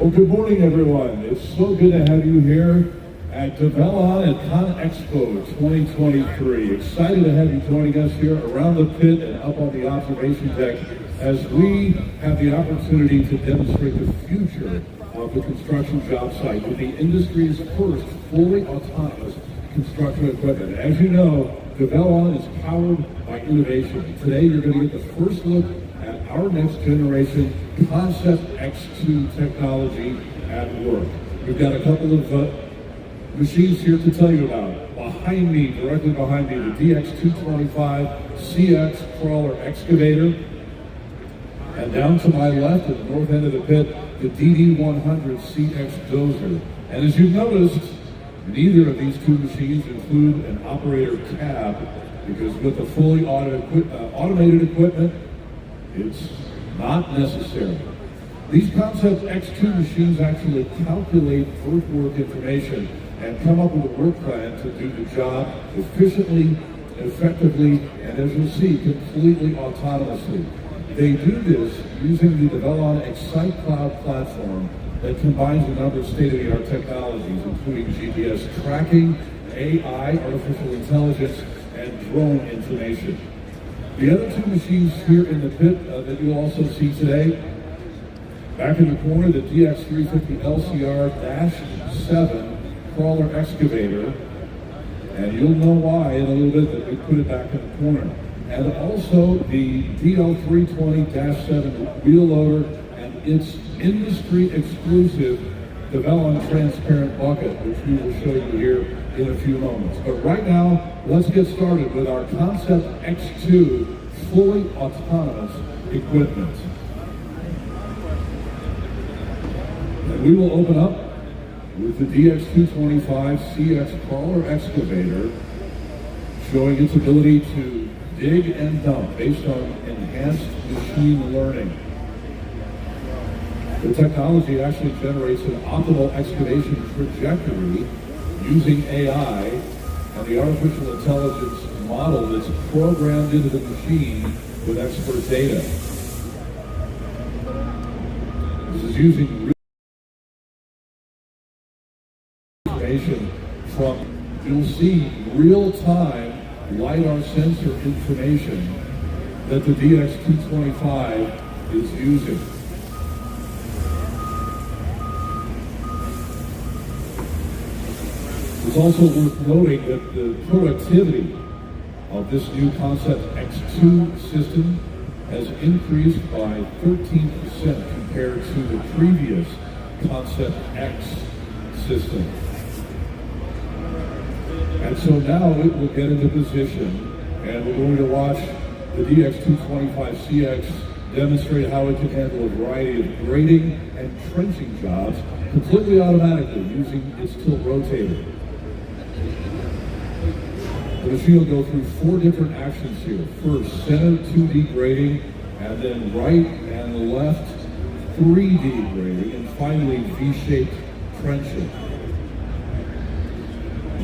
Well, good morning, everyone. It's so good to have you here at DEVELON at Conexpo 2023. Excited to have you joining us here around the pit and up on the observation deck as we have the opportunity to demonstrate the future of the construction job site with the industry's first fully autonomous construction equipment. As you know, DEVELON is powered by innovation. Today, you're going to get the first look at our next generation Concept X2 technology at work. We've got a couple of machines here to tell you about. Behind me, directly behind me, the DX225 CX crawler excavator. And down to my left, at the north end of the pit, the DD100 CX dozer. And as you've noticed, neither of these two machines include an operator cab, because with the fully automated equipment, it's not necessary. These Concept X2 machines actually calculate earthwork information and come up with a work plan to do the job efficiently, effectively, and as you'll see, completely autonomously. They do this using the DEVELON Excite Cloud platform that combines a number of state-of-the-art technologies, including GPS tracking, AI, artificial intelligence, and drone information. The other two machines here in the pit that you'll also see today, back in the corner, the DX350 LCR-7 crawler excavator, and you'll know why in a little bit that we put it back in the corner. And also the DL320-7 wheel loader and its industry-exclusive DEVELON transparent bucket, which we will show you here in a few moments. But right now, let's get started with our Concept X2 fully autonomous equipment. And we will open up with the DX225 CX crawler excavator, showing its ability to dig and dump based on enhanced machine learning. The technology actually generates an optimal excavation trajectory using AI and the artificial intelligence model that's programmed into the machine with expert data. This is using real information from, you'll see, real-time LiDAR sensor information that the DX225 is using. It's also worth noting that the productivity of this new Concept X2 system has increased by 13% compared to the previous Concept X system. And so now it will get into position, and we're going to watch the DX225 CX demonstrate how it can handle a variety of grading and trenching jobs completely automatically using its tilt rotator. The machine will go through 4 different actions here. First, center 2D grading, and then right and left 3D grading, and finally V-shaped trenching.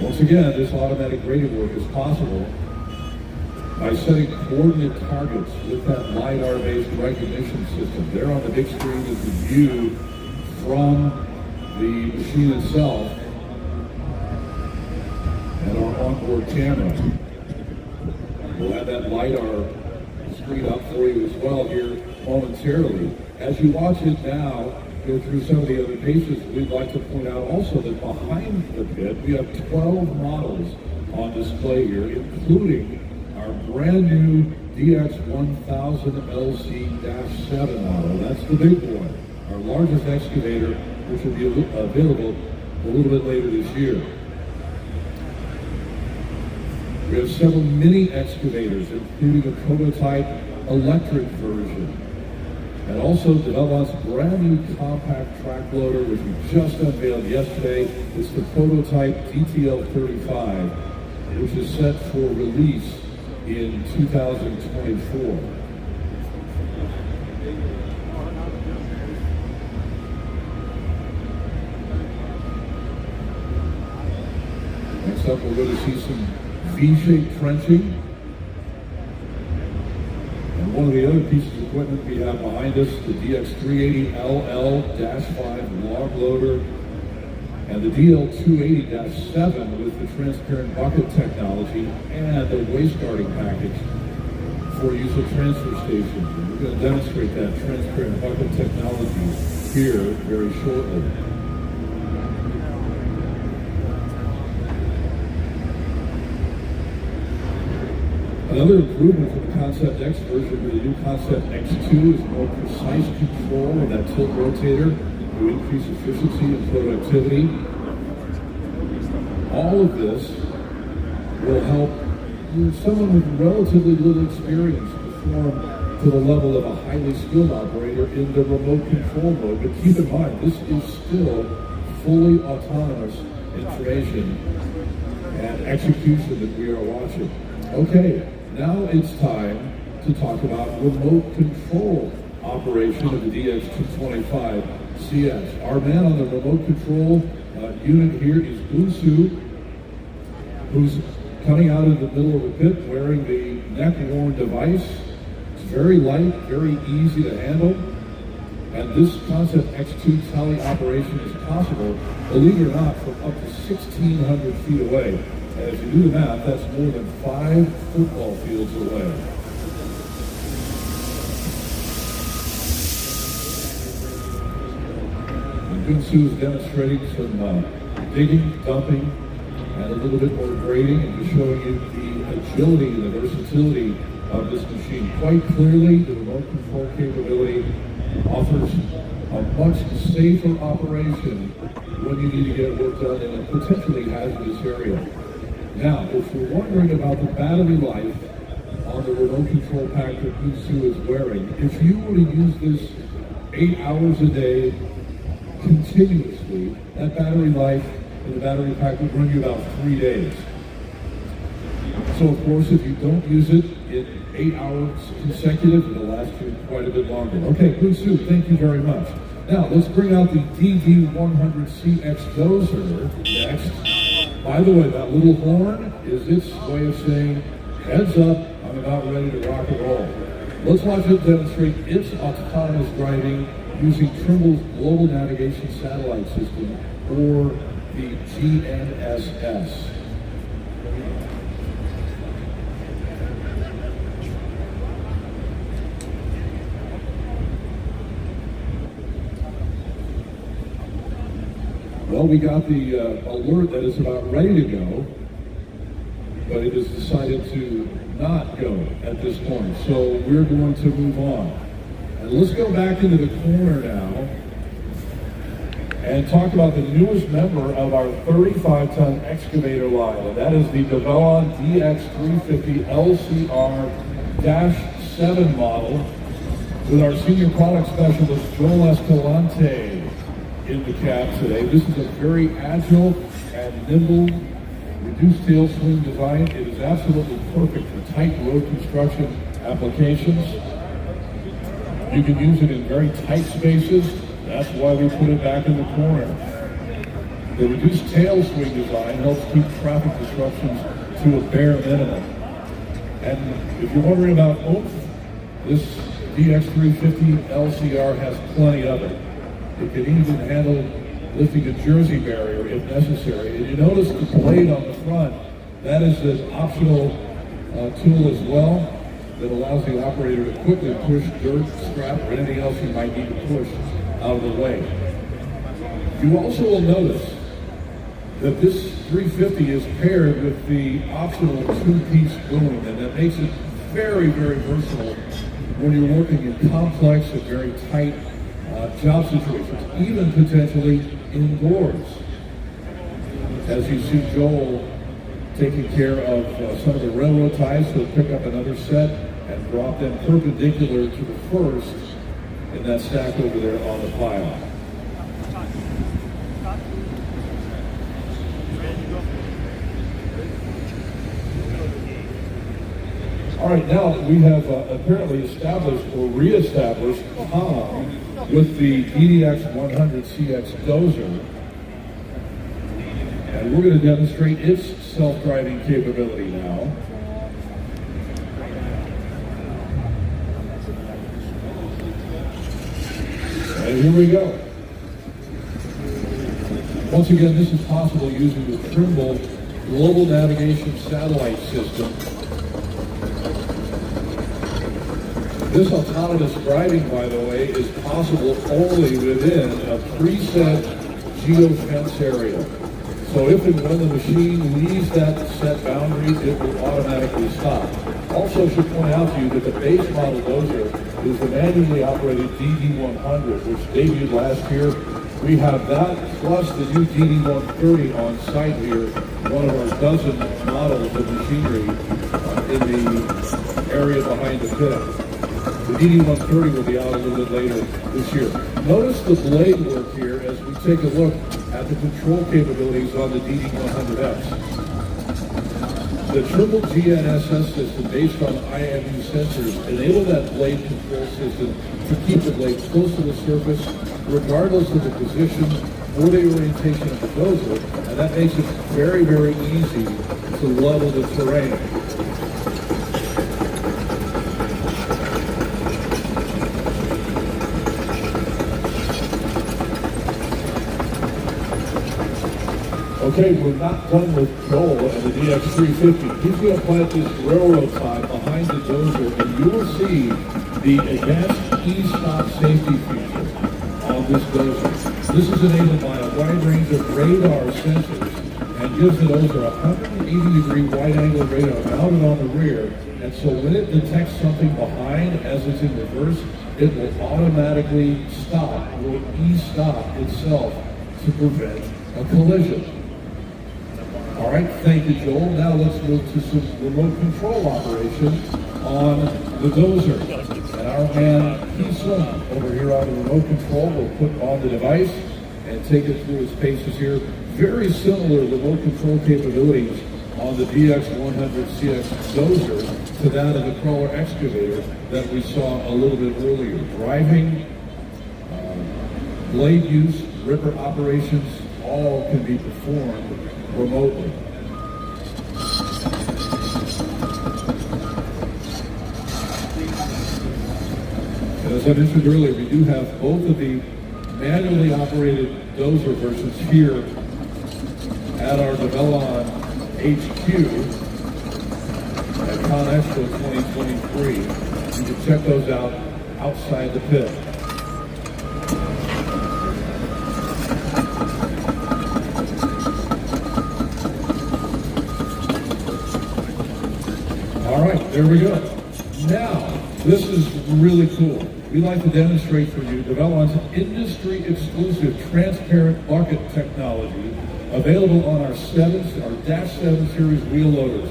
Once again, this automatic grading work is possible by setting coordinate targets with that LiDAR-based recognition system. There on the big screen is the view from the machine itself and our onboard camera. We'll have that LiDAR screen up for you as well here momentarily. As you watch it now go through some of the other paces, we'd like to point out also that behind the pit we have 12 models on display here, including our brand new DX1000 LC-7 model. That's the big boy, our largest excavator, which will be available a little bit later this year. We have several mini excavators, including a prototype electric version, and also DEVELON's brand new compact track loader, which we just unveiled yesterday. It's the prototype DTL35, which is set for release in 2024. Next up, we're going to see some V-shaped trenching. And One of the other pieces of equipment we have behind us, the DX380LL-5 log loader, and the DL280-7 with the transparent bucket technology and the waste guarding package for use at transfer stations. And we're going to demonstrate that transparent bucket technology here very shortly. Another improvement from the Concept X version of the new Concept X2 is more precise control of that tilt rotator to increase efficiency and productivity. All of this will help someone with relatively little experience perform to the level of a highly skilled operator in the remote control mode. But keep in mind, this is still fully autonomous information and execution that we are watching. Okay, now it's time to talk about remote control operation of the DX225CS. Our man on the remote control unit here is Unsu, who's coming out of the middle of the pit wearing the neck-worn device. It's very light, very easy to handle. And this Concept X2 tele operation is possible, believe it or not, from up to 1,600 feet away. And if you do the math, that's more than 5 football fields away. Gunsu is demonstrating some digging, dumping, and a little bit more grading, and just showing you the agility and the versatility of this machine. Quite clearly, the remote control capability offers a much safer operation when you need to get work done in a potentially hazardous area. Now, if you're wondering about the battery life on the remote control pack that Gunsu is wearing, if you were to use this 8 hours a day continuously, that battery life in the battery pack would run you about 3 days. So of course, if you don't use it in 8 hours consecutive, it'll last you quite a bit longer. Okay, Gunsu, thank you very much. Now, let's bring out the DD100CX dozer next. By the way, that little horn is its way of saying, heads up, I'm about ready to rock and roll. Let's watch it demonstrate its autonomous driving using Trimble's Global Navigation Satellite System, or the GNSS. Well, we got the alert that it's about ready to go, but it has decided to not go at this point. So we're going to move on. And let's go back into the corner now and talk about the newest member of our 35-ton excavator line, and that is the DEVELON DX350 LCR-7 model with our senior product specialist, Joel Escalante, in the cab today. This is a very agile and nimble reduced tail swing design. It is absolutely perfect for tight road construction applications. You can use it in very tight spaces. That's why we put it back in the corner. The reduced tail swing design helps keep traffic disruptions to a bare minimum. And if you're wondering about oomph, this DX350 LCR has plenty of it. It can even handle lifting a Jersey barrier if necessary. And you notice the blade on the front, that is an optional tool as well that allows the operator to quickly push dirt, scrap, or anything else you might need to push out of the way. You also will notice that this 350 is paired with the optional 2-piece boom, and that makes it very, very versatile when you're working in complex and very tight job situations, even potentially indoors. As you see Joel taking care of some of the railroad ties, he'll pick up another set and drop them perpendicular to the first in that stack over there on the pile. All right, now we have apparently established or re-established Tom with the DDX100CX dozer, and we're going to demonstrate its self-driving capability now. And here we go. Once again, this is possible using the Trimble Global Navigation Satellite System. This autonomous driving, by the way, is possible only within a preset geofence area. So if and when the machine leaves that set boundary, it will automatically stop. Also should point out to you that the base model dozer is the manually operated DD100, which debuted last year. We have that plus the new DD130 on site here, one of our dozen models of machinery in the area behind the pit. The DD130 will be out a little bit later this year. Notice the blade work here as we take a look at the control capabilities on the DD100X. The Trimble GNSS system based on IMU sensors enable that blade control system to keep the blade close to the surface regardless of the position or the orientation of the dozer, and that makes it very, very easy to level the terrain. Okay, we're not done with Joel and the DX350. He's going to plant this railroad tie behind the dozer, and you will see the advanced e-stop safety feature on this dozer. This is enabled by a wide range of radar sensors and gives the dozer a 180-degree wide-angle radar mounted on the rear. And so when it detects something behind as it's in reverse, it will automatically stop or e-stop itself to prevent a collision. All right, thank you, Joel. Now let's move to some remote control operation on the dozer. And our man, Keith over here on the remote control, will put on the device and take it through its paces here. Very similar remote control capabilities on the DX100CX dozer to that of the crawler excavator that we saw a little bit earlier. Driving, blade use, ripper operations, all can be performed remotely. And as I mentioned earlier, we do have both of the manually operated dozer versions here at our DEVELON HQ at Conexpo 2023. You can check those out outside the pit. All right, there we go. Now, this is really cool. We like to demonstrate for you DEVELON's industry-exclusive transparent bucket technology available on our Dash 7 series wheel loaders.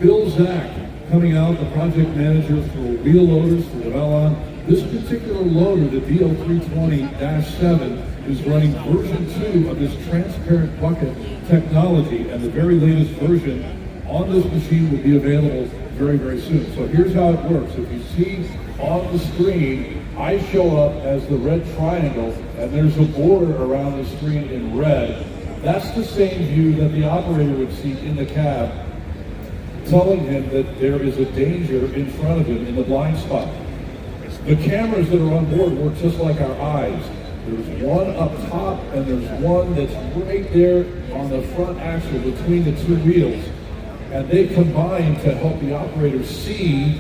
Bill Zach, coming out, the project manager for wheel loaders for DEVELON. This particular loader, the DL320-7, is running version 2 of this transparent bucket technology, and the very latest version on this machine will be available very, very soon. So here's how it works. If you see on the screen, I show up as the red triangle, and there's a border around the screen in red. That's the same view that the operator would see in the cab, telling him that there is a danger in front of him in the blind spot. The cameras that are on board work just like our eyes. There's one up top, and there's one that's right there on the front axle between the two wheels. And they combine to help the operator see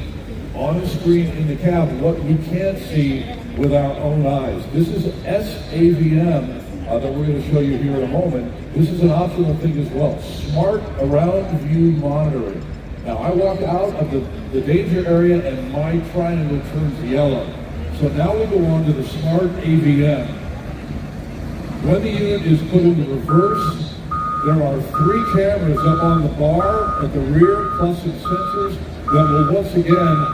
on the screen in the cab what we can't see with our own eyes. This is SAVM that we're going to show you here in a moment. This is an optional thing as well. Smart around view monitoring. Now I walk out of the danger area and my triangle turns yellow. So now we go on to the smart AVM. When the unit is put into reverse, there are 3 cameras up on the bar at the rear, plus some sensors that will once again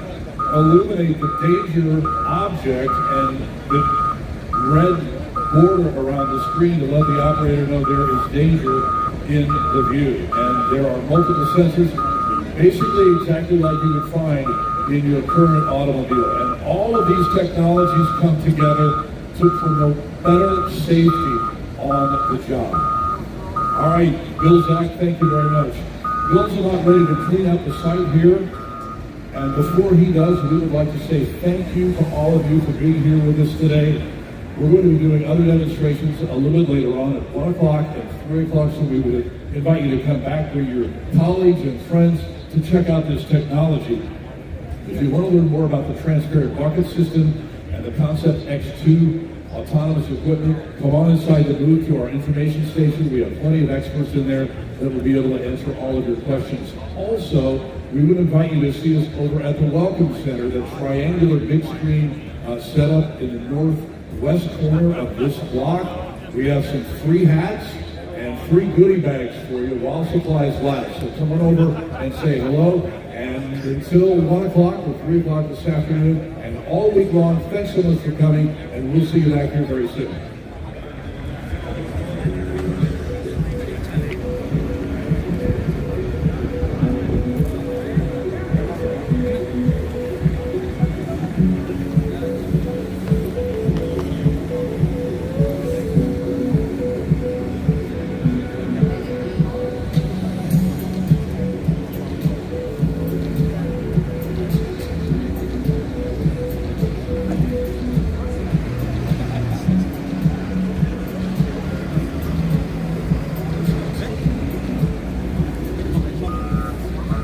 illuminate the danger object and the red border around the screen to let the operator know there is danger in the view. And there are multiple sensors, basically exactly like you would find in your current automobile. And all of these technologies come together to promote better safety on the job. All right, Bill Zach, thank you very much. Bill's about ready to clean up the site here. And before he does, we would like to say thank you to all of you for being here with us today. We're going to be doing other demonstrations a little bit later on at 1 o'clock and 3 o'clock, so we would invite you to come back with your colleagues and friends to check out this technology. If you want to learn more about the transparent bucket system and the Concept X2 autonomous equipment, come on inside the booth to our information station. We have plenty of experts in there that will be able to answer all of your questions. Also, we would invite you to see us over at the Welcome Center, the triangular big screen set up in the northwest corner of this block. We have some free hats and free goodie bags for you while supplies last. So come on over and say hello. And until 1 o'clock or 3 o'clock this afternoon and all week long, thanks so much for coming, and we'll see you back here very soon.